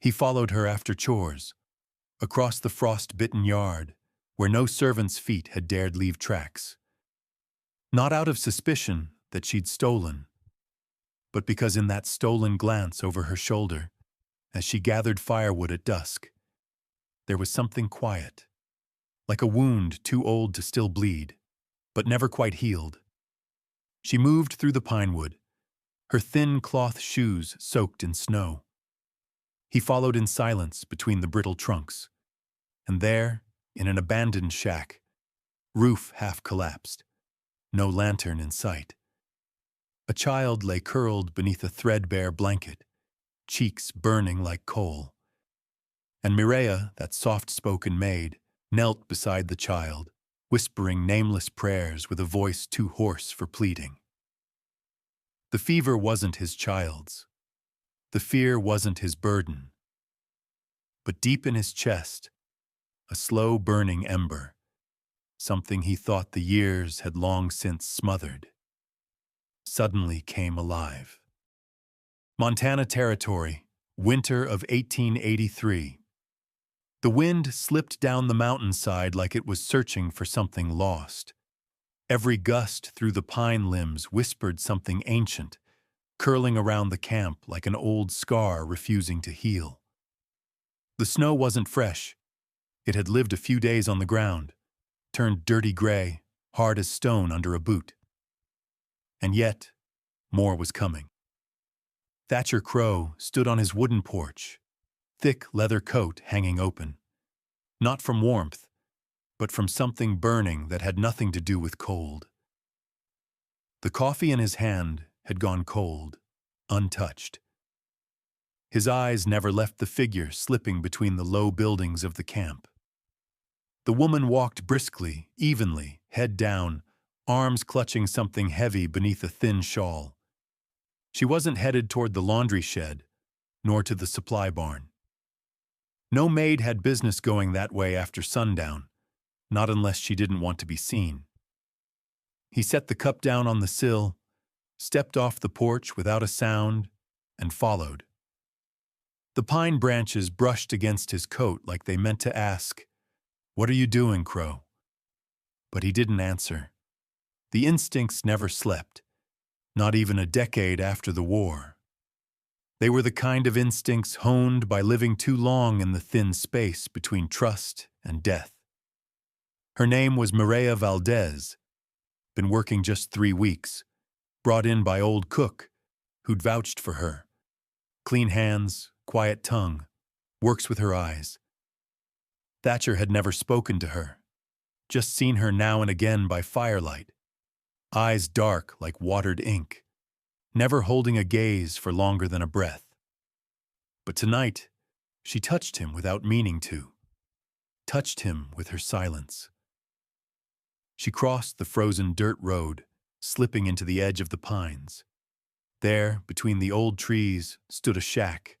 He followed her after chores, across the frost-bitten yard, where no servant's feet had dared leave tracks. Not out of suspicion that she'd stolen, but because in that stolen glance over her shoulder, as she gathered firewood at dusk, there was something quiet, like a wound too old to still bleed, but never quite healed. She moved through the pinewood, her thin cloth shoes soaked in snow. He followed in silence between the brittle trunks, and there, in an abandoned shack, roof half collapsed, no lantern in sight, a child lay curled beneath a threadbare blanket, cheeks burning like coal. And Mireia, that soft-spoken maid, knelt beside the child, whispering nameless prayers with a voice too hoarse for pleading. The fever wasn't his child's. The fear wasn't his burden. But deep in his chest, a slow-burning ember, something he thought the years had long since smothered, suddenly came alive. Montana Territory, winter of 1883. The wind slipped down the mountainside like it was searching for something lost. Every gust through the pine limbs whispered something ancient, curling around the camp like an old scar refusing to heal. The snow wasn't fresh. It had lived a few days on the ground, turned dirty gray, hard as stone under a boot. And yet, more was coming. Thatcher Crow stood on his wooden porch, thick leather coat hanging open, not from warmth, but from something burning that had nothing to do with cold. The coffee in his hand had gone cold, untouched. His eyes never left the figure slipping between the low buildings of the camp. The woman walked briskly, evenly, head down, arms clutching something heavy beneath a thin shawl. She wasn't headed toward the laundry shed, nor to the supply barn. No maid had business going that way after sundown, not unless she didn't want to be seen. He set the cup down on the sill, stepped off the porch without a sound, and followed. The pine branches brushed against his coat like they meant to ask, "What are you doing, Crow?" But he didn't answer. The instincts never slept, not even a decade after the war. They were the kind of instincts honed by living too long in the thin space between trust and death. Her name was Mireia Valdez, been working just 3 weeks, brought in by old cook, who'd vouched for her. Clean hands, quiet tongue, works with her eyes. Thatcher had never spoken to her, just seen her now and again by firelight, eyes dark like watered ink, never holding a gaze for longer than a breath. But tonight, she touched him without meaning to, touched him with her silence. She crossed the frozen dirt road, slipping into the edge of the pines. There, between the old trees, stood a shack,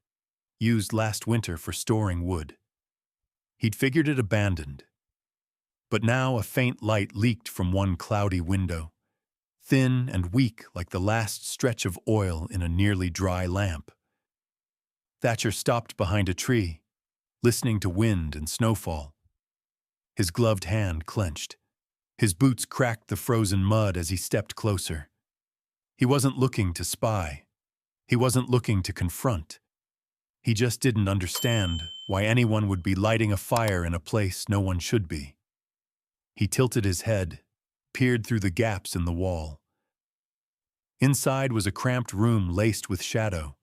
used last winter for storing wood. He'd figured it abandoned. But now a faint light leaked from one cloudy window, thin and weak like the last stretch of oil in a nearly dry lamp. Thatcher stopped behind a tree, listening to wind and snowfall. His gloved hand clenched. His boots cracked the frozen mud as he stepped closer. He wasn't looking to spy. He wasn't looking to confront. He just didn't understand why anyone would be lighting a fire in a place no one should be. He tilted his head, peered through the gaps in the wall. Inside was a cramped room laced with shadow.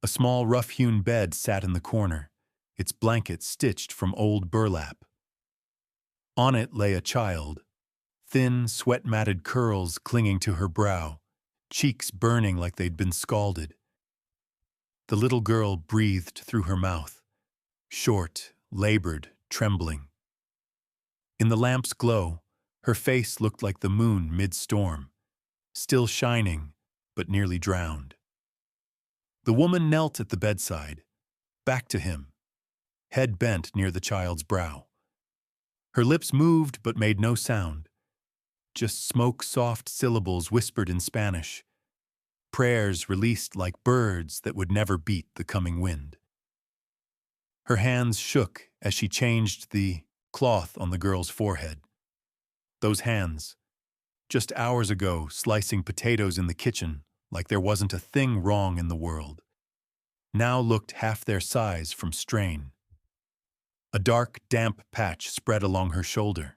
A small rough-hewn bed sat in the corner, its blanket stitched from old burlap. On it lay a child, thin, sweat-matted curls clinging to her brow, cheeks burning like they'd been scalded. The little girl breathed through her mouth, short, labored, trembling. In the lamp's glow, her face looked like the moon mid-storm, still shining, but nearly drowned. The woman knelt at the bedside, back to him, head bent near the child's brow. Her lips moved but made no sound, just smoke-soft syllables whispered in Spanish, prayers released like birds that would never beat the coming wind. Her hands shook as she changed the cloth on the girl's forehead. Those hands, just hours ago slicing potatoes in the kitchen like there wasn't a thing wrong in the world, now looked half their size from strain. A dark, damp patch spread along her shoulder.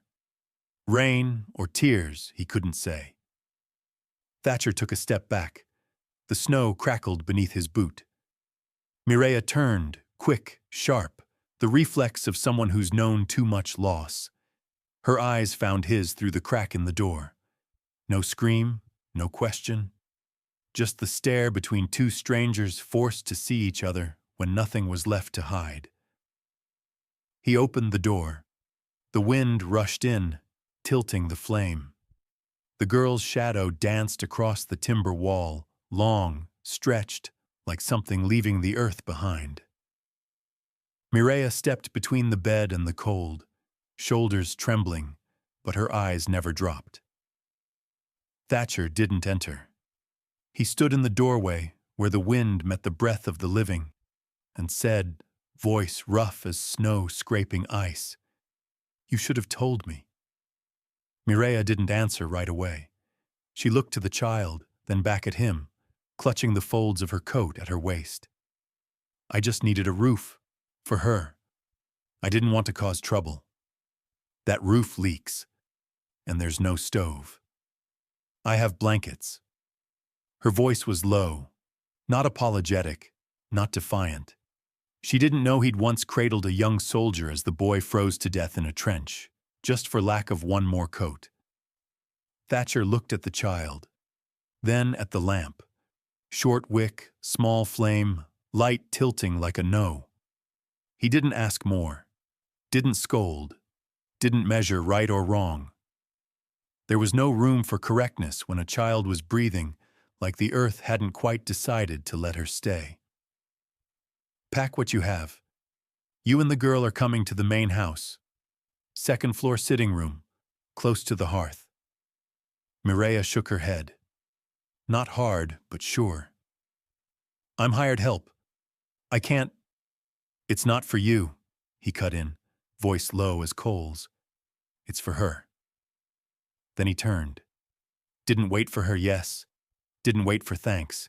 Rain or tears, he couldn't say. Thatcher took a step back. The snow crackled beneath his boot. Mireya turned, quick, sharp, the reflex of someone who's known too much loss. Her eyes found his through the crack in the door. No scream, no question. Just the stare between two strangers forced to see each other when nothing was left to hide. He opened the door. The wind rushed in, tilting the flame. The girl's shadow danced across the timber wall, long, stretched, like something leaving the earth behind. Mireya stepped between the bed and the cold, shoulders trembling, but her eyes never dropped. Thatcher didn't enter. He stood in the doorway where the wind met the breath of the living and said, voice rough as snow scraping ice, "You should have told me." Mireya didn't answer right away. She looked to the child, then back at him, clutching the folds of her coat at her waist. "I just needed a roof. For her. I didn't want to cause trouble. That roof leaks, and there's no stove. I have blankets." Her voice was low, not apologetic, not defiant. She didn't know he'd once cradled a young soldier as the boy froze to death in a trench, just for lack of one more coat. Thatcher looked at the child, then at the lamp. Short wick, small flame, light tilting like a no. He didn't ask more, didn't scold, didn't measure right or wrong. There was no room for correctness when a child was breathing like the earth hadn't quite decided to let her stay. "Pack what you have. You and the girl are coming to the main house. Second floor sitting room, close to the hearth." Mireya shook her head. Not hard, but sure. "I'm hired help. I can't—" "It's not for you," he cut in, voice low as coals. "It's for her." Then he turned. Didn't wait for her yes, didn't wait for thanks,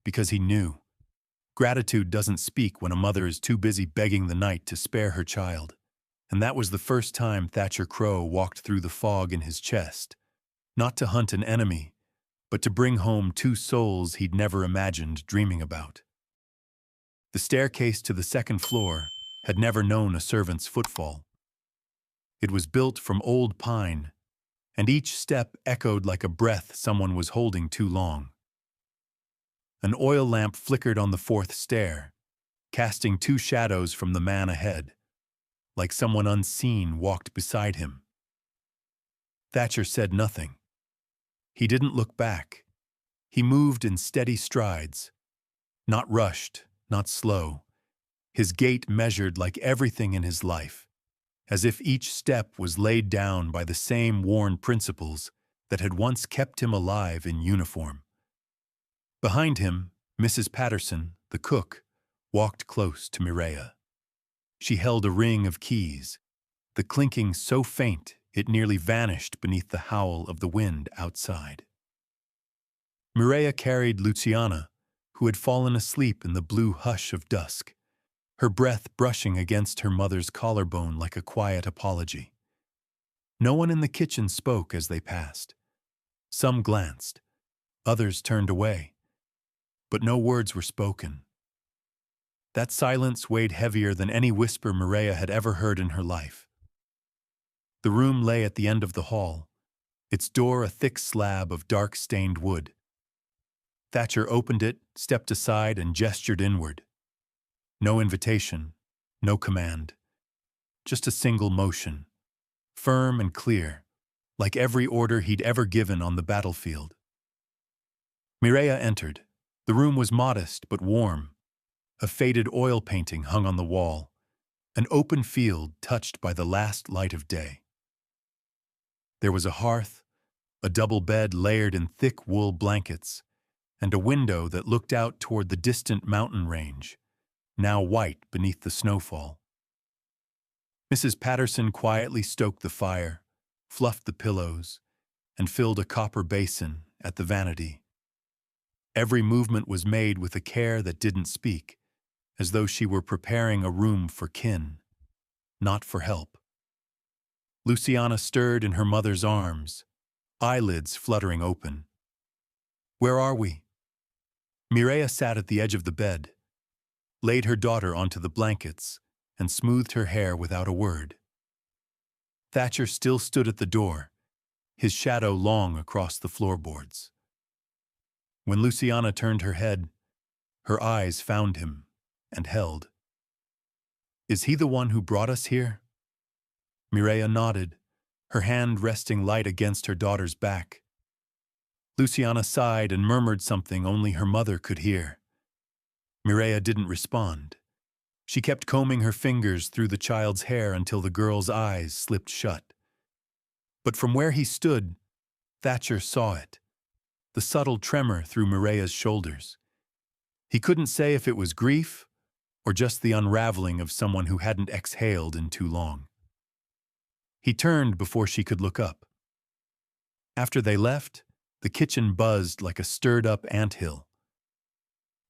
because he knew. Gratitude doesn't speak when a mother is too busy begging the night to spare her child. And that was the first time Thatcher Crowe walked through the fog in his chest, not to hunt an enemy, but to bring home two souls he'd never imagined dreaming about. The staircase to the second floor had never known a servant's footfall. It was built from old pine, and each step echoed like a breath someone was holding too long. An oil lamp flickered on the fourth stair, casting two shadows from the man ahead, like someone unseen walked beside him. Thatcher said nothing. He didn't look back. He moved in steady strides, not rushed, not slow, his gait measured like everything in his life, as if each step was laid down by the same worn principles that had once kept him alive in uniform. Behind him, Mrs. Patterson, the cook, walked close to Mireya. She held a ring of keys, the clinking so faint it nearly vanished beneath the howl of the wind outside. Mireya carried Luciana, who had fallen asleep in the blue hush of dusk, her breath brushing against her mother's collarbone like a quiet apology. No one in the kitchen spoke as they passed. Some glanced, others turned away, but no words were spoken. That silence weighed heavier than any whisper Mireya had ever heard in her life. The room lay at the end of the hall, its door a thick slab of dark-stained wood. Thatcher opened it, stepped aside, and gestured inward. No invitation, no command. Just a single motion, firm and clear, like every order he'd ever given on the battlefield. Mireya entered. The room was modest but warm. A faded oil painting hung on the wall, an open field touched by the last light of day. There was a hearth, a double bed layered in thick wool blankets, and a window that looked out toward the distant mountain range, now white beneath the snowfall. Mrs. Patterson quietly stoked the fire, fluffed the pillows, and filled a copper basin at the vanity. Every movement was made with a care that didn't speak, as though she were preparing a room for kin, not for help. Luciana stirred in her mother's arms, eyelids fluttering open. "Where are we?" Mireya sat at the edge of the bed, laid her daughter onto the blankets, and smoothed her hair without a word. Thatcher still stood at the door, his shadow long across the floorboards. When Luciana turned her head, her eyes found him and held. "Is he the one who brought us here?" Mireya nodded, her hand resting light against her daughter's back. Luciana sighed and murmured something only her mother could hear. Mireya didn't respond. She kept combing her fingers through the child's hair until the girl's eyes slipped shut. But from where he stood, Thatcher saw it, the subtle tremor through Mireya's shoulders. He couldn't say if it was grief or just the unraveling of someone who hadn't exhaled in too long. He turned before she could look up. After they left, the kitchen buzzed like a stirred-up anthill.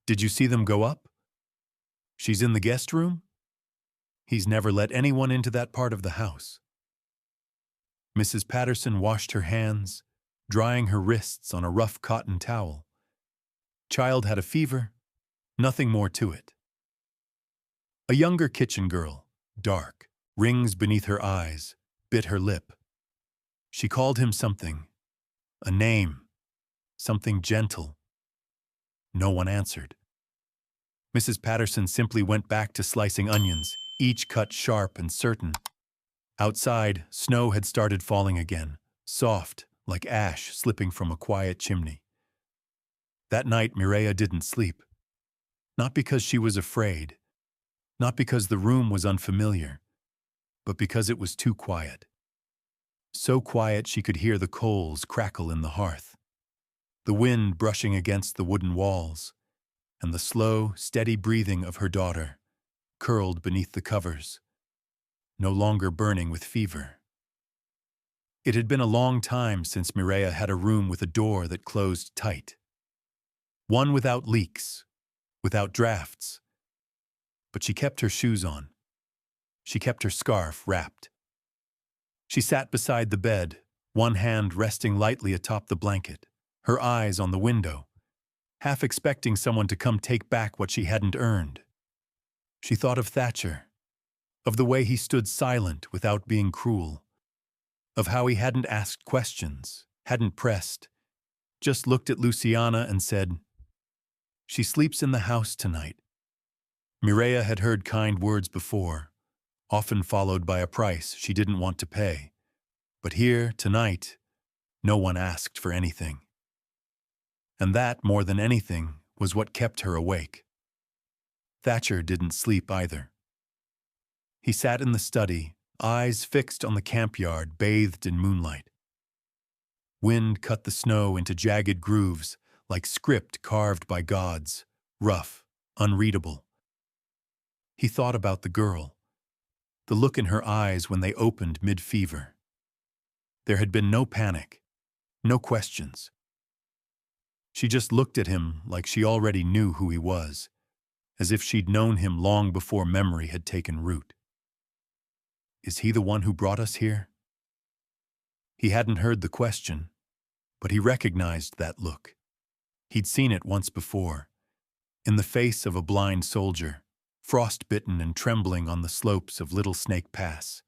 "Did you see them go up?" "She's in the guest room?" "He's never let anyone into that part of the house." Mrs. Patterson washed her hands, drying her wrists on a rough cotton towel. Child had a fever, nothing more to it. A younger kitchen girl, dark, rings beneath her eyes, bit her lip. She called him something, a name, something gentle. No one answered. Mrs. Patterson simply went back to slicing onions, each cut sharp and certain. Outside, snow had started falling again, soft, like ash slipping from a quiet chimney. That night, Mireya didn't sleep. Not because she was afraid, not because the room was unfamiliar, but because it was too quiet. So quiet she could hear the coals crackle in the hearth, the wind brushing against the wooden walls, and the slow, steady breathing of her daughter, curled beneath the covers, no longer burning with fever. It had been a long time since Mireya had a room with a door that closed tight. One without leaks, without drafts. But she kept her shoes on. She kept her scarf wrapped. She sat beside the bed, one hand resting lightly atop the blanket, her eyes on the window, half expecting someone to come take back what she hadn't earned. She thought of Thatcher, of the way he stood silent without being cruel, of how he hadn't asked questions, hadn't pressed, just looked at Luciana and said, "She sleeps in the house tonight." Mireya had heard kind words before, often followed by a price she didn't want to pay. But here, tonight, no one asked for anything. And that, more than anything, was what kept her awake. Thatcher didn't sleep either. He sat in the study, eyes fixed on the campyard bathed in moonlight. Wind cut the snow into jagged grooves like script carved by gods, rough, unreadable. He thought about the girl, the look in her eyes when they opened mid-fever. There had been no panic, no questions. She just looked at him like she already knew who he was, as if she'd known him long before memory had taken root. Is he the one who brought us here? He hadn't heard the question, but he recognized that look. He'd seen it once before, in the face of a blind soldier, frostbitten and trembling on the slopes of Little Snake Pass.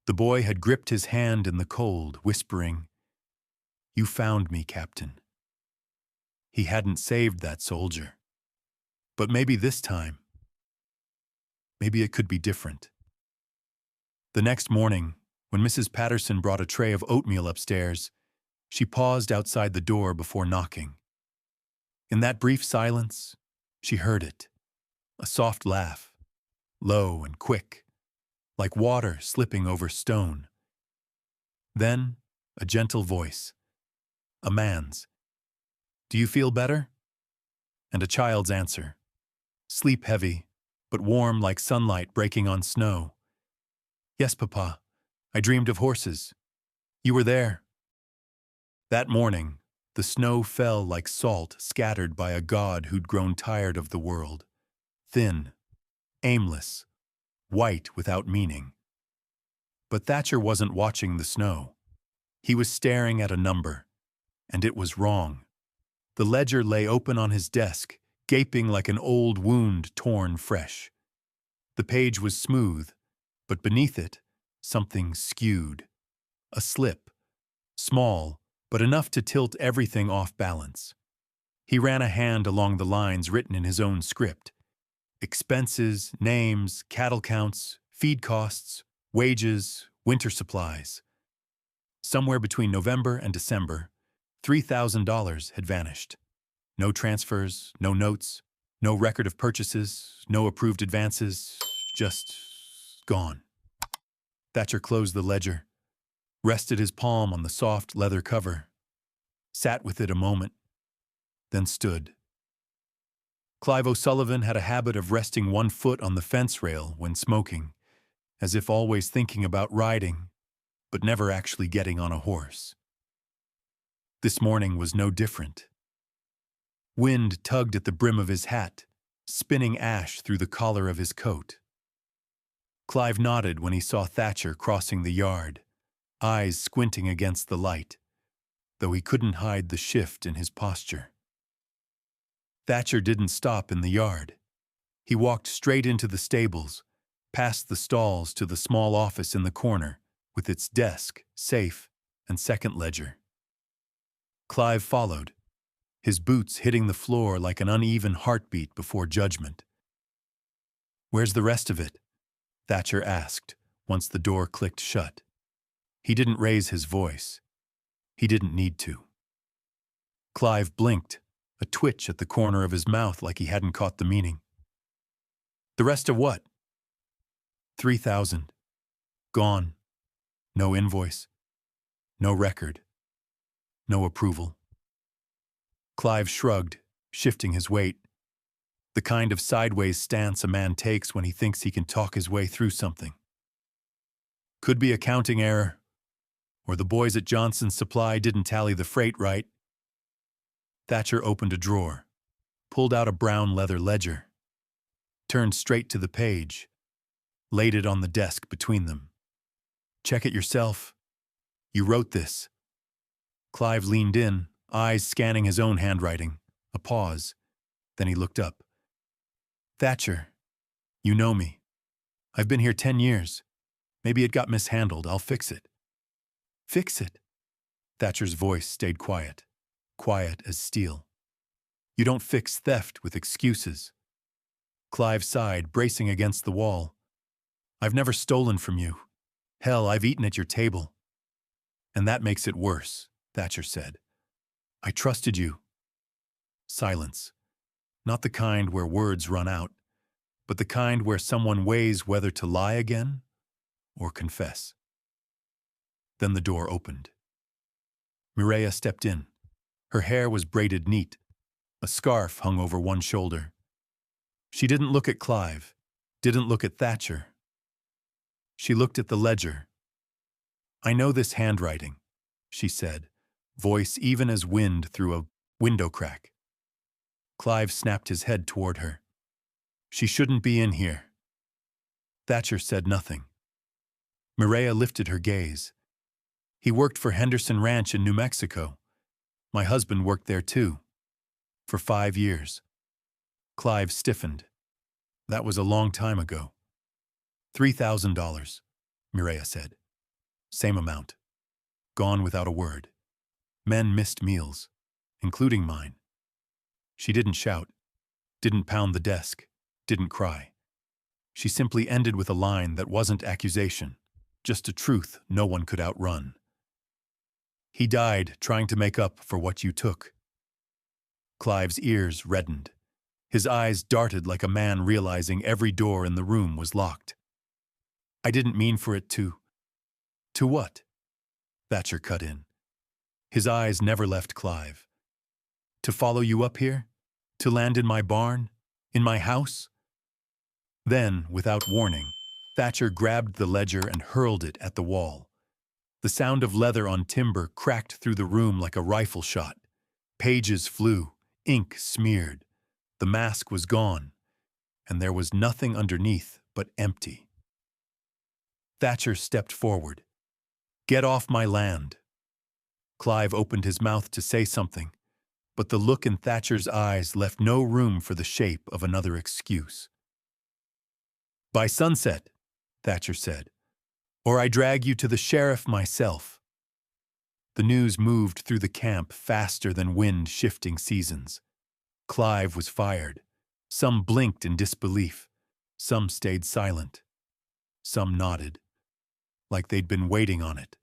The boy had gripped his hand in the cold, whispering, "You found me, Captain." He hadn't saved that soldier. But maybe this time, maybe it could be different. The next morning, when Mrs. Patterson brought a tray of oatmeal upstairs, she paused outside the door before knocking. In that brief silence, she heard it, a soft laugh, low and quick, like water slipping over stone. Then, a gentle voice, a man's. "Do you feel better?" And a child's answer, sleep heavy, but warm like sunlight breaking on snow. Yes, Papa. I dreamed of horses. You were there. That morning, the snow fell like salt scattered by a god who'd grown tired of the world. Thin, aimless, white without meaning. But Thatcher wasn't watching the snow. He was staring at a number, and it was wrong. The ledger lay open on his desk, gaping like an old wound torn fresh. The page was smooth, but beneath it, something skewed. A slip, small, but enough to tilt everything off balance. He ran a hand along the lines written in his own script. Expenses, names, cattle counts, feed costs, wages, winter supplies. Somewhere between November and December, $3,000 had vanished. No transfers, no notes, no record of purchases, no approved advances, just gone. Thatcher closed the ledger, rested his palm on the soft leather cover, sat with it a moment, then stood. Clive O'Sullivan had a habit of resting one foot on the fence rail when smoking, as if always thinking about riding, but never actually getting on a horse. This morning was no different. Wind tugged at the brim of his hat, spinning ash through the collar of his coat. Clive nodded when he saw Thatcher crossing the yard, eyes squinting against the light, though he couldn't hide the shift in his posture. Thatcher didn't stop in the yard. He walked straight into the stables, past the stalls to the small office in the corner, with its desk, safe, and second ledger. Clive followed, his boots hitting the floor like an uneven heartbeat before judgment. "Where's the rest of it?" Thatcher asked, once the door clicked shut. He didn't raise his voice. He didn't need to. Clive blinked, a twitch at the corner of his mouth like he hadn't caught the meaning. "The rest of what?" $3,000. Gone. No invoice. No record. No approval. Clive shrugged, shifting his weight. The kind of sideways stance a man takes when he thinks he can talk his way through something. Could be a counting error, or the boys at Johnson's Supply didn't tally the freight right. Thatcher opened a drawer, pulled out a brown leather ledger, turned straight to the page, laid it on the desk between them. "Check it yourself. You wrote this." Clive leaned in, eyes scanning his own handwriting. A pause. Then he looked up. "Thatcher, you know me. I've been here 10 years. Maybe it got mishandled. I'll fix it." "Fix it?" Thatcher's voice stayed quiet as steel. "You don't fix theft with excuses." Clive sighed, bracing against the wall. "I've never stolen from you. Hell, I've eaten at your table." "And that makes it worse," Thatcher said. "I trusted you." Silence. Not the kind where words run out, but the kind where someone weighs whether to lie again or confess. Then the door opened. Mireya stepped in. Her hair was braided neat. A scarf hung over one shoulder. She didn't look at Clive, didn't look at Thatcher. She looked at the ledger. "I know this handwriting," she said, voice even as wind through a window crack. Clive snapped his head toward her. "She shouldn't be in here." Thatcher said nothing. Mireya lifted her gaze. "He worked for Henderson Ranch in New Mexico. My husband worked there too. For 5 years. Clive stiffened. That was a long time ago. $3,000, Mireya said. Same amount. Gone without a word. Men missed meals, including mine. She didn't shout, didn't pound the desk, didn't cry. She simply ended with a line that wasn't accusation, just a truth no one could outrun. "He died trying to make up for what you took." Clive's ears reddened. His eyes darted like a man realizing every door in the room was locked. "I didn't mean for it to..." "To what?" Thatcher cut in. His eyes never left Clive. "To follow you up here? To land in my barn? In my house?" Then, without warning, Thatcher grabbed the ledger and hurled it at the wall. The sound of leather on timber cracked through the room like a rifle shot. Pages flew, ink smeared. The mask was gone, and there was nothing underneath but empty. Thatcher stepped forward. "Get off my land." Clive opened his mouth to say something, but the look in Thatcher's eyes left no room for the shape of another excuse. "By sunset," Thatcher said, "or I drag you to the sheriff myself." The news moved through the camp faster than wind shifting seasons. Clive was fired. Some blinked in disbelief. Some stayed silent. Some nodded, like they'd been waiting on it.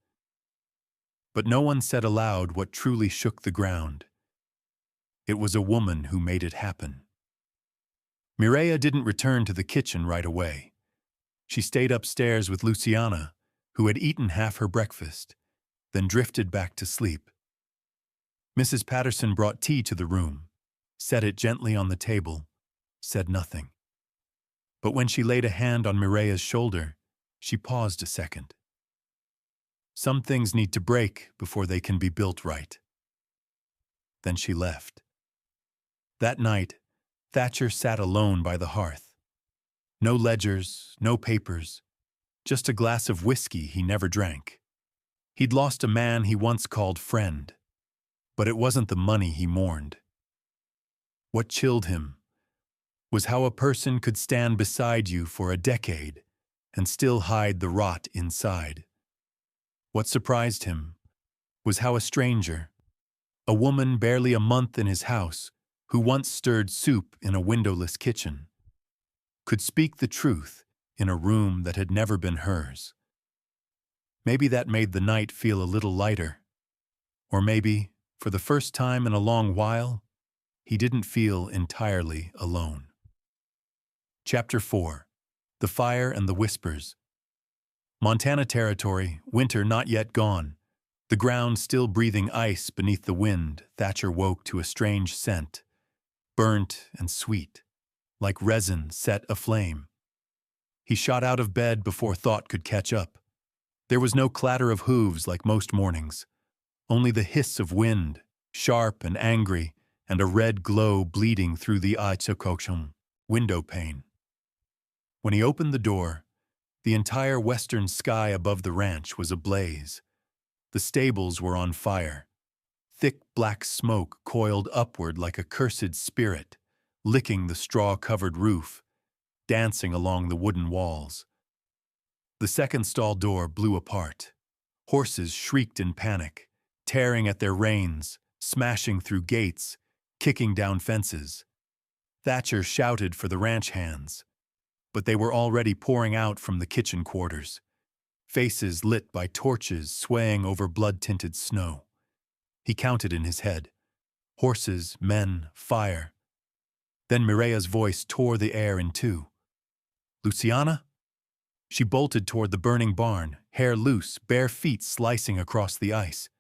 But no one said aloud what truly shook the ground. It was a woman who made it happen. Mireia didn't return to the kitchen right away. She stayed upstairs with Luciana, who had eaten half her breakfast, then drifted back to sleep. Mrs. Patterson brought tea to the room, set it gently on the table, said nothing. But when she laid a hand on Mireia's shoulder, she paused a second. Some things need to break before they can be built right. Then she left. That night, Thatcher sat alone by the hearth. No ledgers, no papers, just a glass of whiskey he never drank. He'd lost a man he once called friend, but it wasn't the money he mourned. What chilled him was how a person could stand beside you for a decade and still hide the rot inside. What surprised him was how a stranger, a woman barely a month in his house, who once stirred soup in a windowless kitchen, could speak the truth in a room that had never been hers. Maybe that made the night feel a little lighter. Or maybe, for the first time in a long while, he didn't feel entirely alone. Chapter 4. The Fire and the Whispers. Montana Territory, winter not yet gone. The ground still breathing ice beneath the wind, Thatcher woke to a strange scent, burnt and sweet, like resin set aflame. He shot out of bed before thought could catch up. There was no clatter of hooves like most mornings, only the hiss of wind, sharp and angry, and a red glow bleeding through the Aitzokokshum window pane. When he opened the door, the entire western sky above the ranch was ablaze. The stables were on fire. Thick black smoke coiled upward like a cursed spirit, licking the straw-covered roof, dancing along the wooden walls. The second stall door blew apart. Horses shrieked in panic, tearing at their reins, smashing through gates, kicking down fences. Thatcher shouted for the ranch hands, but they were already pouring out from the kitchen quarters, faces lit by torches swaying over blood-tinted snow. He counted in his head. Horses, men, fire. Then Mireia's voice tore the air in two. "Luciana?" She bolted toward the burning barn, hair loose, bare feet slicing across the ice.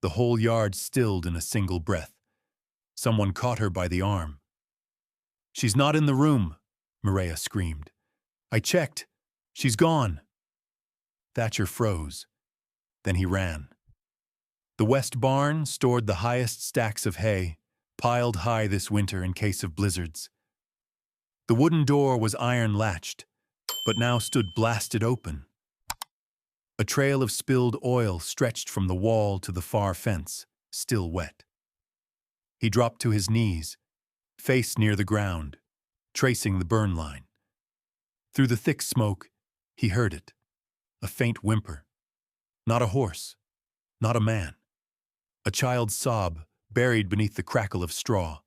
The whole yard stilled in a single breath. Someone caught her by the arm. "She's not in the room," Mireia screamed. "I checked. She's gone." Thatcher froze. Then he ran. The west barn stored the highest stacks of hay, piled high this winter in case of blizzards. The wooden door was iron-latched, but now stood blasted open. A trail of spilled oil stretched from the wall to the far fence, still wet. He dropped to his knees, face near the ground, tracing the burn line. Through the thick smoke, he heard it, a faint whimper. Not a horse, not a man. A child's sob buried beneath the crackle of straw.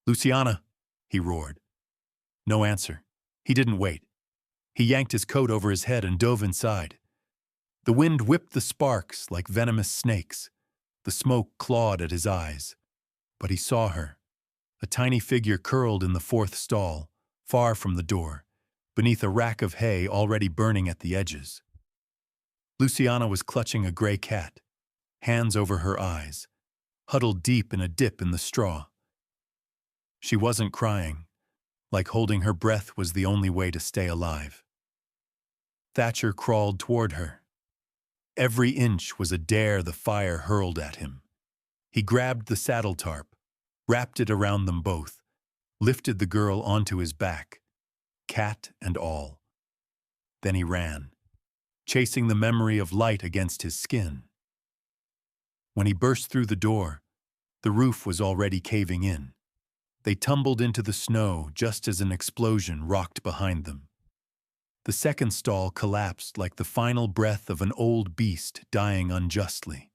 "Luciana," he roared. No answer. He didn't wait. He yanked his coat over his head and dove inside. The wind whipped the sparks like venomous snakes. The smoke clawed at his eyes. But he saw her, a tiny figure curled in the fourth stall, far from the door, beneath a rack of hay already burning at the edges. Luciana was clutching a gray cat, hands over her eyes, huddled deep in a dip in the straw. She wasn't crying, like holding her breath was the only way to stay alive. Thatcher crawled toward her. Every inch was a dare the fire hurled at him. He grabbed the saddle tarp, wrapped it around them both, lifted the girl onto his back, cat and all. Then he ran, chasing the memory of light against his skin. When he burst through the door, the roof was already caving in. They tumbled into the snow just as an explosion rocked behind them. The second stall collapsed like the final breath of an old beast dying unjustly.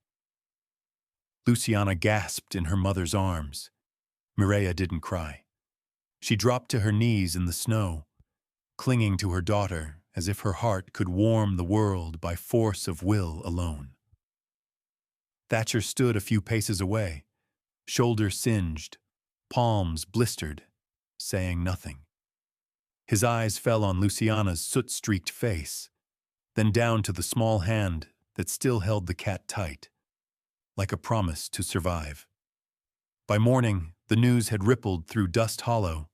Luciana gasped in her mother's arms. Mireia didn't cry. She dropped to her knees in the snow, clinging to her daughter as if her heart could warm the world by force of will alone. Thatcher stood a few paces away, shoulders singed, palms blistered, saying nothing. His eyes fell on Luciana's soot-streaked face, then down to the small hand that still held the cat tight, like a promise to survive. By morning, the news had rippled through Dust Hollow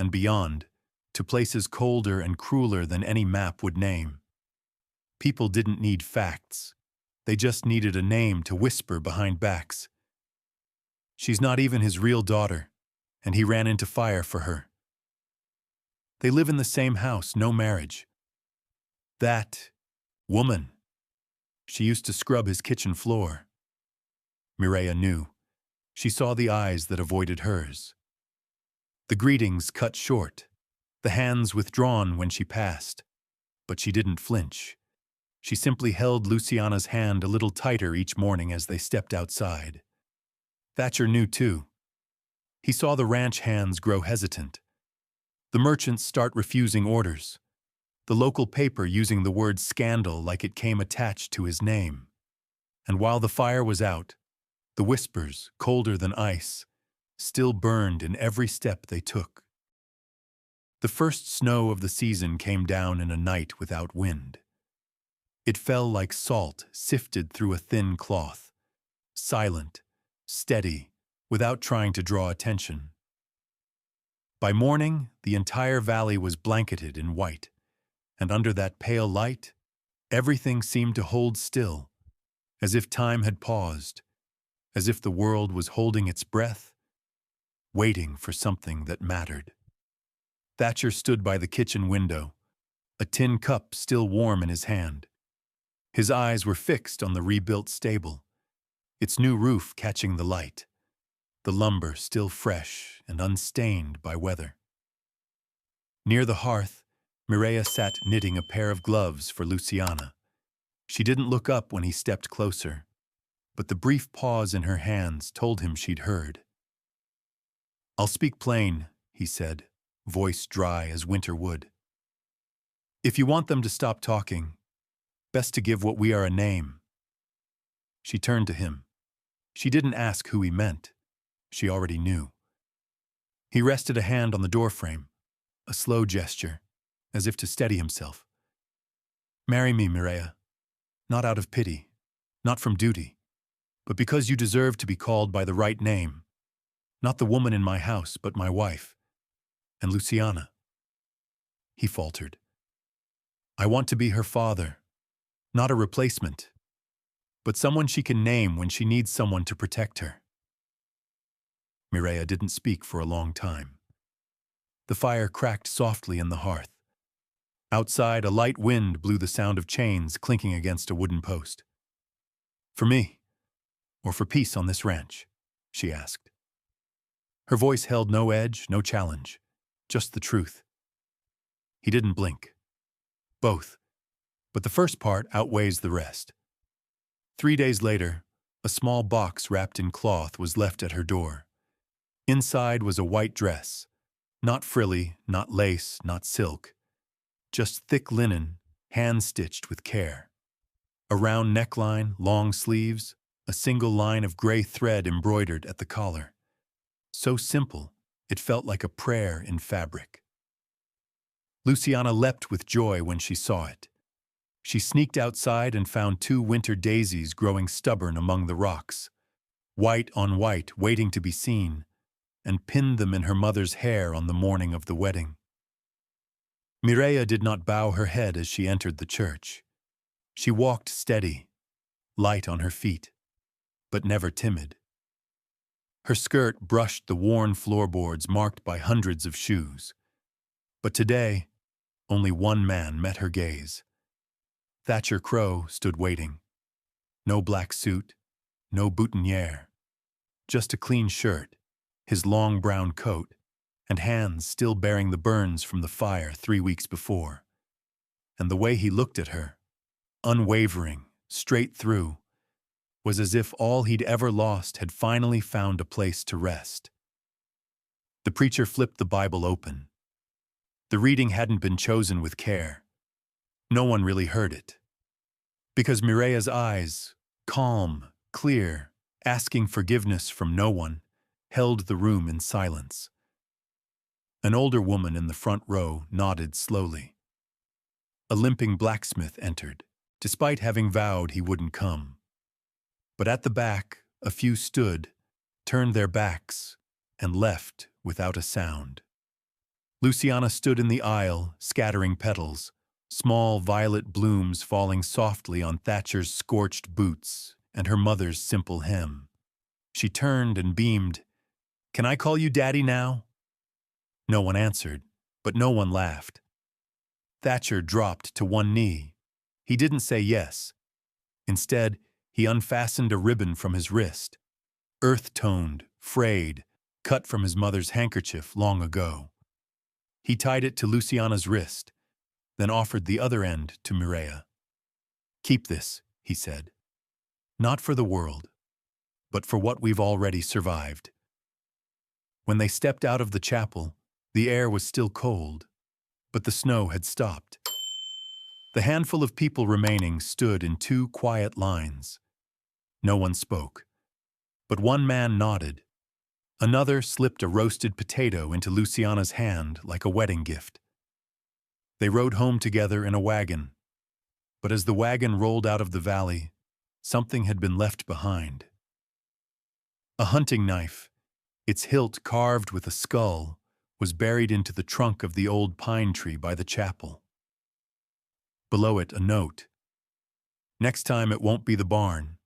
and beyond, to places colder and crueler than any map would name. People didn't need facts. They just needed a name to whisper behind backs. She's not even his real daughter, and he ran into fire for her. They live in the same house, no marriage. That woman. She used to scrub his kitchen floor. Mireia knew. She saw the eyes that avoided hers. The greetings cut short, the hands withdrawn when she passed. But she didn't flinch. She simply held Luciana's hand a little tighter each morning as they stepped outside. Thatcher knew too. He saw the ranch hands grow hesitant. The merchants start refusing orders. The local paper using the word scandal like it came attached to his name. And while the fire was out, the whispers, colder than ice, still burned in every step they took. The first snow of the season came down in a night without wind. It fell like salt sifted through a thin cloth, silent, steady, without trying to draw attention. By morning, the entire valley was blanketed in white, and under that pale light, everything seemed to hold still, as if time had paused, as if the world was holding its breath, waiting for something that mattered. Thatcher stood by the kitchen window, a tin cup still warm in his hand. His eyes were fixed on the rebuilt stable, its new roof catching the light, the lumber still fresh and unstained by weather. Near the hearth, Mireia sat knitting a pair of gloves for Luciana. She didn't look up when he stepped closer, but the brief pause in her hands told him she'd heard. "I'll speak plain," he said, voice dry as winter wood. "If you want them to stop talking, best to give what we are a name." She turned to him. She didn't ask who he meant. She already knew. He rested a hand on the doorframe, a slow gesture, as if to steady himself. "Marry me, Mireia, not out of pity, not from duty, but because you deserve to be called by the right name, not the woman in my house, but my wife, and Luciana." He faltered. "I want to be her father, not a replacement, but someone she can name when she needs someone to protect her." Mireia didn't speak for a long time. The fire cracked softly in the hearth. Outside, a light wind blew the sound of chains clinking against a wooden post. "For me, or for peace on this ranch?" she asked. Her voice held no edge, no challenge, just the truth. He didn't blink. Both, but the first part outweighs the rest. 3 days later, a small box wrapped in cloth was left at her door. Inside was a white dress, not frilly, not lace, not silk, just thick linen, hand-stitched with care. A round neckline, long sleeves, a single line of gray thread embroidered at the collar. So simple, it felt like a prayer in fabric. Luciana leapt with joy when she saw it. She sneaked outside and found 2 winter daisies growing stubborn among the rocks, white on white, waiting to be seen, and pinned them in her mother's hair on the morning of the wedding. Mireia did not bow her head as she entered the church. She walked steady, light on her feet, but never timid. Her skirt brushed the worn floorboards marked by hundreds of shoes. But today, only one man met her gaze. Thatcher Crowe stood waiting. No black suit, no boutonniere, just a clean shirt, his long brown coat, and hands still bearing the burns from the fire 3 weeks before. And the way he looked at her, unwavering, straight through, was as if all he'd ever lost had finally found a place to rest. The preacher flipped the Bible open. The reading hadn't been chosen with care. No one really heard it. Because Mireia's eyes, calm, clear, asking forgiveness from no one, held the room in silence. An older woman in the front row nodded slowly. A limping blacksmith entered, despite having vowed he wouldn't come. But at the back, a few stood, turned their backs, and left without a sound. Luciana stood in the aisle, scattering petals, small violet blooms falling softly on Thatcher's scorched boots and her mother's simple hem. She turned and beamed. "Can I call you Daddy now?" No one answered, but no one laughed. Thatcher dropped to one knee. He didn't say yes. Instead, he unfastened a ribbon from his wrist, earth-toned, frayed, cut from his mother's handkerchief long ago. He tied it to Luciana's wrist, then offered the other end to Mireia. "Keep this," he said. "Not for the world, but for what we've already survived." When they stepped out of the chapel, the air was still cold, but the snow had stopped. The handful of people remaining stood in 2 quiet lines. No one spoke, but one man nodded. Another slipped a roasted potato into Luciana's hand like a wedding gift. They rode home together in a wagon, but as the wagon rolled out of the valley, something had been left behind. A hunting knife, its hilt carved with a skull, was buried into the trunk of the old pine tree by the chapel. Below it, a note. "Next time it won't be the barn,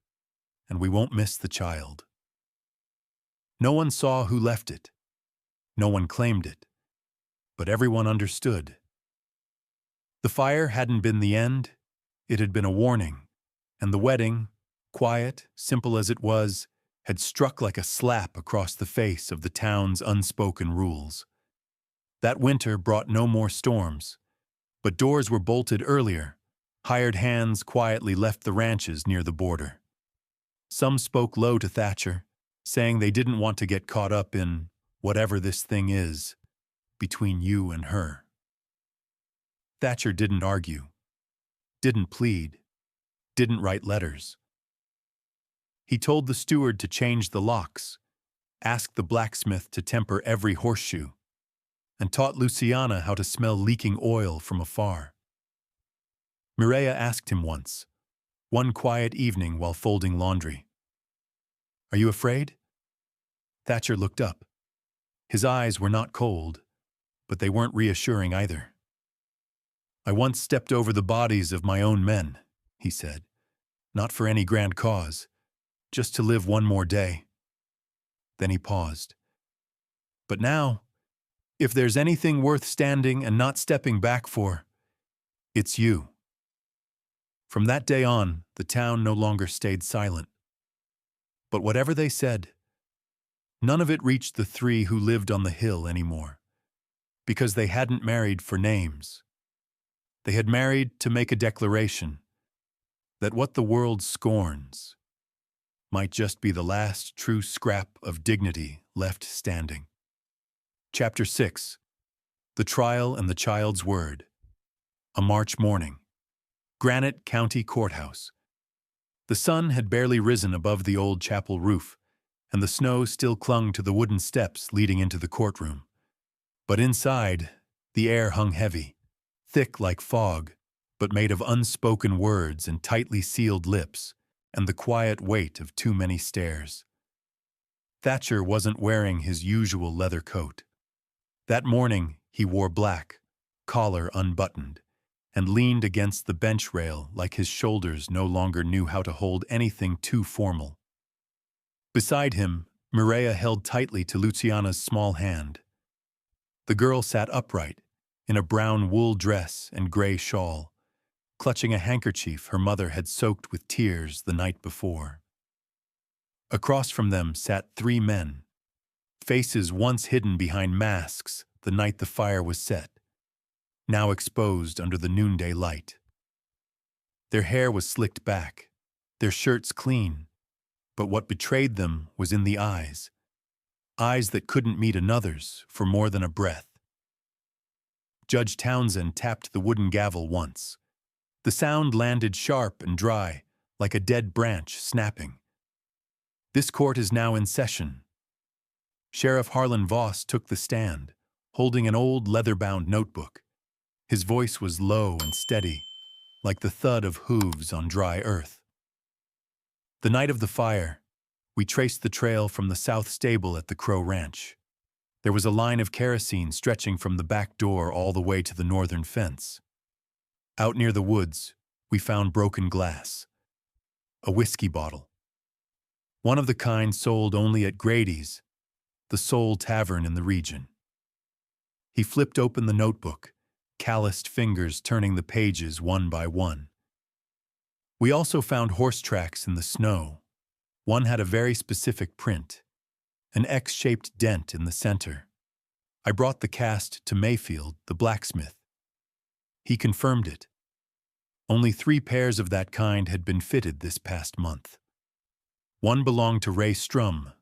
and we won't miss the child." No one saw who left it. No one claimed it. But everyone understood. The fire hadn't been the end. It had been a warning. And the wedding, quiet, simple as it was, had struck like a slap across the face of the town's unspoken rules. That winter brought no more storms. But doors were bolted earlier. Hired hands quietly left the ranches near the border. Some spoke low to Thatcher, saying they didn't want to get caught up in whatever this thing is between you and her. Thatcher didn't argue, didn't plead, didn't write letters. He told the steward to change the locks, asked the blacksmith to temper every horseshoe, and taught Luciana how to smell leaking oil from afar. Mireia asked him once, one quiet evening while folding laundry, "Are you afraid?" Thatcher looked up. His eyes were not cold, but they weren't reassuring either. "I once stepped over the bodies of my own men," he said, "not for any grand cause, just to live one more day." Then he paused. "But now, if there's anything worth standing and not stepping back for, it's you." From that day on, the town no longer stayed silent. But whatever they said, none of it reached the 3 who lived on the hill anymore, because they hadn't married for names. They had married to make a declaration that what the world scorns might just be the last true scrap of dignity left standing. Chapter 6. The Trial and the Child's Word. A March morning. Granite County Courthouse. The sun had barely risen above the old chapel roof, and the snow still clung to the wooden steps leading into the courtroom. But inside, the air hung heavy, thick like fog, but made of unspoken words and tightly sealed lips, and the quiet weight of too many stares. Thatcher wasn't wearing his usual leather coat. That morning, he wore black, collar unbuttoned, and leaned against the bench rail like his shoulders no longer knew how to hold anything too formal. Beside him, Mireia held tightly to Luciana's small hand. The girl sat upright, in a brown wool dress and gray shawl, clutching a handkerchief her mother had soaked with tears the night before. Across from them sat three men, faces once hidden behind masks the night the fire was set, now exposed under the noonday light. Their hair was slicked back, their shirts clean, but what betrayed them was in the eyes that couldn't meet another's for more than a breath. Judge Townsend tapped the wooden gavel once. The sound landed sharp and dry, like a dead branch snapping. This court is now in session. Sheriff Harlan Voss took the stand, holding an old leather-bound notebook. His voice was low and steady, like the thud of hooves on dry earth. The night of the fire, we traced the trail from the south stable at the Crow Ranch. There was a line of kerosene stretching from the back door all the way to the northern fence. Out near the woods, we found broken glass. A whiskey bottle. One of the kind sold only at Grady's, the sole tavern in the region. He flipped open the notebook, calloused fingers turning the pages one by one. We also found horse tracks in the snow. One had a very specific print, an X-shaped dent in the center. I brought the cast to Mayfield, the blacksmith. He confirmed it. Only 3 pairs of that kind had been fitted this past month. One belonged to Ray Strum,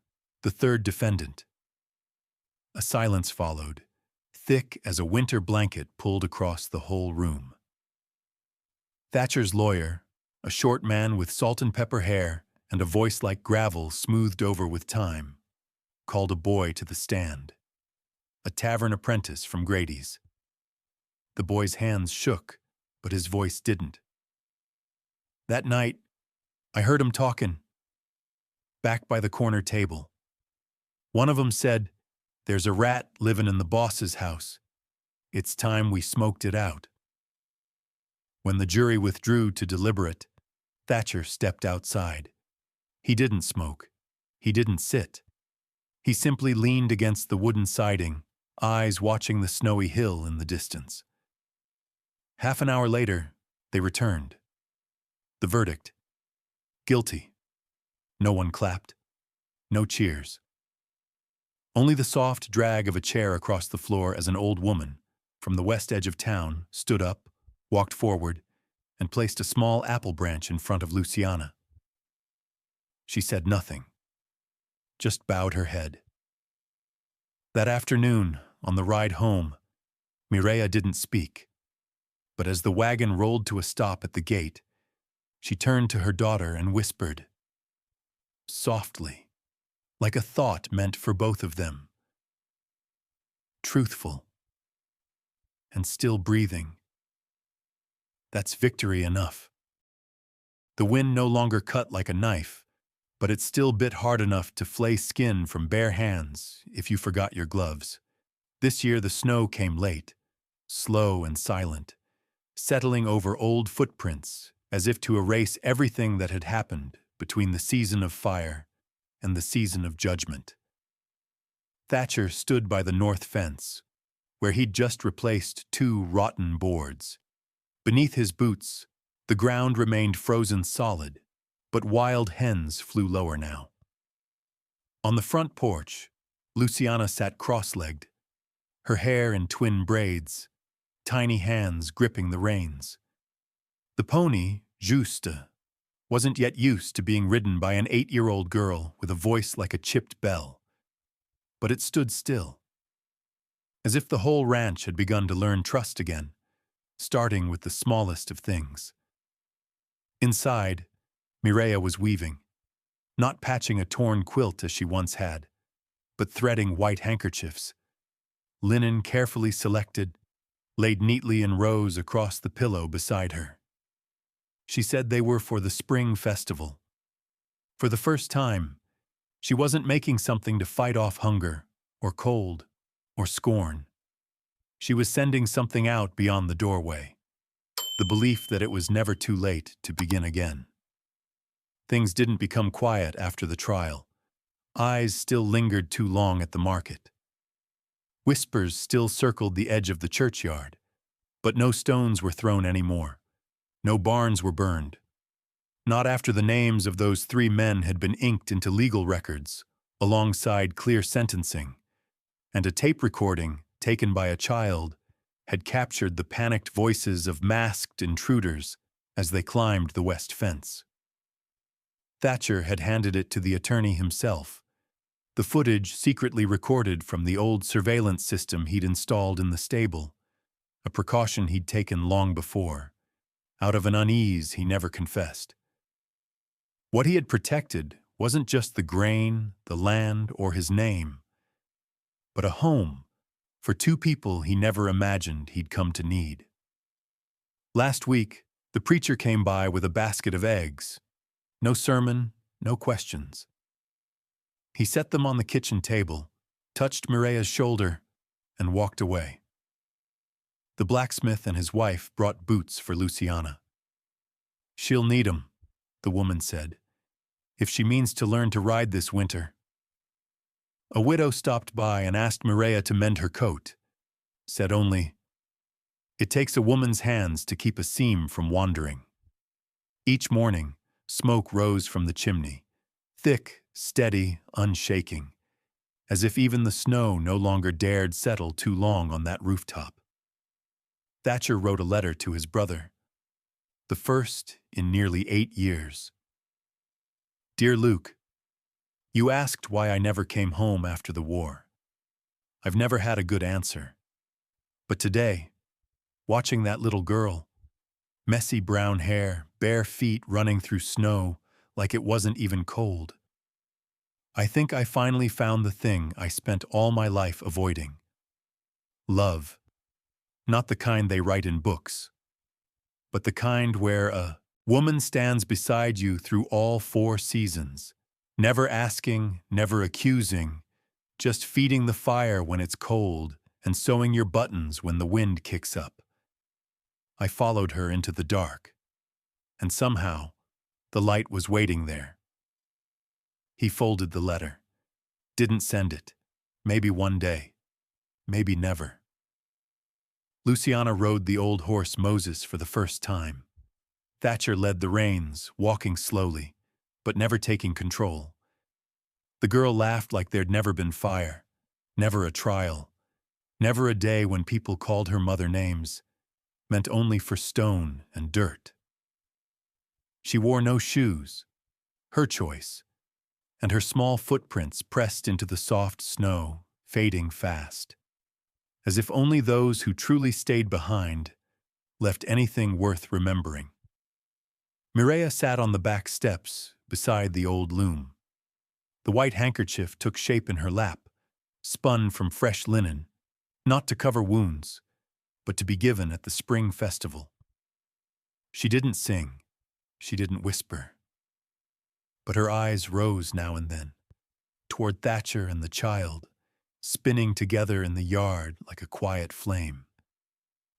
the third defendant. A silence followed, thick as a winter blanket pulled across the whole room. Thatcher's lawyer, a short man with salt and pepper hair and a voice like gravel smoothed over with time, called a boy to the stand. A tavern apprentice from Grady's. The boy's hands shook, but his voice didn't. That night, I heard 'em talking, back by the corner table. One of 'em said, "There's a rat living in the boss's house. It's time we smoked it out." When the jury withdrew to deliberate, Thatcher stepped outside. He didn't smoke. He didn't sit. He simply leaned against the wooden siding, eyes watching the snowy hill in the distance. Half an hour later, they returned. The verdict: guilty. No one clapped. No cheers. Only the soft drag of a chair across the floor as an old woman, from the west edge of town, stood up, walked forward, and placed a small apple branch in front of Luciana. She said nothing, just bowed her head. That afternoon, on the ride home, Mireia didn't speak, but as the wagon rolled to a stop at the gate, she turned to her daughter and whispered, softly, like a thought meant for both of them. Truthful, and still breathing. That's victory enough. The wind no longer cut like a knife, but it still bit hard enough to flay skin from bare hands if you forgot your gloves. This year the snow came late, slow and silent, settling over old footprints as if to erase everything that had happened between the season of fire and the season of judgment. Thatcher stood by the north fence, where he'd just replaced 2 rotten boards. Beneath his boots, the ground remained frozen solid, but wild hens flew lower now. On the front porch, Luciana sat cross-legged, her hair in twin braids, tiny hands gripping the reins. The pony, Juste, wasn't yet used to being ridden by an 8-year-old girl with a voice like a chipped bell. But it stood still, as if the whole ranch had begun to learn trust again, starting with the smallest of things. Inside, Mireia was weaving, not patching a torn quilt as she once had, but threading white handkerchiefs, linen carefully selected, laid neatly in rows across the pillow beside her. She said they were for the spring festival. For the first time, she wasn't making something to fight off hunger, or cold, or scorn. She was sending something out beyond the doorway, the belief that it was never too late to begin again. Things didn't become quiet after the trial. Eyes still lingered too long at the market. Whispers still circled the edge of the churchyard, but no stones were thrown anymore. No barns were burned. Not after the names of those 3 men had been inked into legal records, alongside clear sentencing, and a tape recording, taken by a child, had captured the panicked voices of masked intruders as they climbed the west fence. Thatcher had handed it to the attorney himself, the footage secretly recorded from the old surveillance system he'd installed in the stable, a precaution he'd taken long before, out of an unease he never confessed. What he had protected wasn't just the grain, the land, or his name, but a home for 2 people he never imagined he'd come to need. Last week, the preacher came by with a basket of eggs. No sermon, no questions. He set them on the kitchen table, touched Mireya's shoulder, and walked away. The blacksmith and his wife brought boots for Luciana. "She'll need 'em," the woman said, "if she means to learn to ride this winter." A widow stopped by and asked Mireya to mend her coat, said only, "It takes a woman's hands to keep a seam from wandering." Each morning, smoke rose from the chimney, thick, steady, unshaking, as if even the snow no longer dared settle too long on that rooftop. Thatcher wrote a letter to his brother, the first in nearly 8 years. "Dear Luke, you asked why I never came home after the war. I've never had a good answer. But today, watching that little girl, messy brown hair, bare feet running through snow like it wasn't even cold, I think I finally found the thing I spent all my life avoiding. Love. Not the kind they write in books, but the kind where a woman stands beside you through all 4 seasons, never asking, never accusing, just feeding the fire when it's cold and sewing your buttons when the wind kicks up. I followed her into the dark, and somehow the light was waiting there." He folded the letter. Didn't send it. Maybe one day. Maybe never. Luciana rode the old horse Moses for the first time. Thatcher led the reins, walking slowly, but never taking control. The girl laughed like there'd never been fire, never a trial, never a day when people called her mother names, meant only for stone and dirt. She wore no shoes, her choice, and her small footprints pressed into the soft snow, fading fast, as if only those who truly stayed behind left anything worth remembering. Mireya sat on the back steps beside the old loom. The white handkerchief took shape in her lap, spun from fresh linen, not to cover wounds, but to be given at the spring festival. She didn't sing, she didn't whisper, but her eyes rose now and then, toward Thatcher and the child, spinning together in the yard like a quiet flame.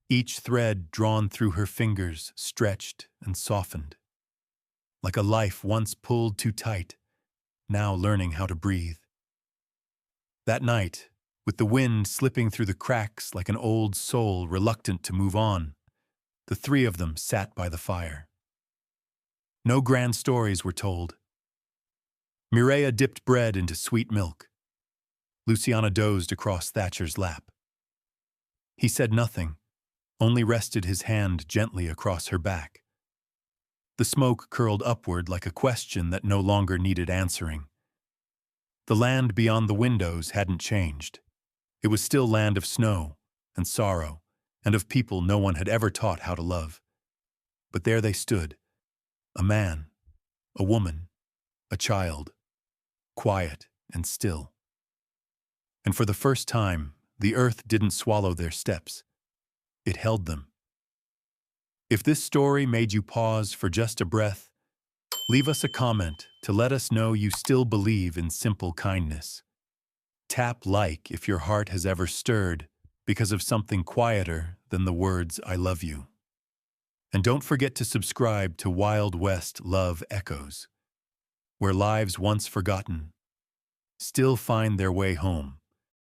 Each thread drawn through her fingers stretched and softened, like a life once pulled too tight, now learning how to breathe. That night, with the wind slipping through the cracks like an old soul reluctant to move on, the 3 of them sat by the fire. No grand stories were told. Mireya dipped bread into sweet milk. Luciana dozed across Thatcher's lap. He said nothing, only rested his hand gently across her back. The smoke curled upward like a question that no longer needed answering. The land beyond the windows hadn't changed. It was still land of snow and sorrow and of people no one had ever taught how to love. But there they stood, a man, a woman, a child, quiet and still. And for the first time, the earth didn't swallow their steps. It held them. If this story made you pause for just a breath, leave us a comment to let us know you still believe in simple kindness. Tap like if your heart has ever stirred because of something quieter than the words I love you. And don't forget to subscribe to Wild West Love Echoes, where lives once forgotten still find their way home.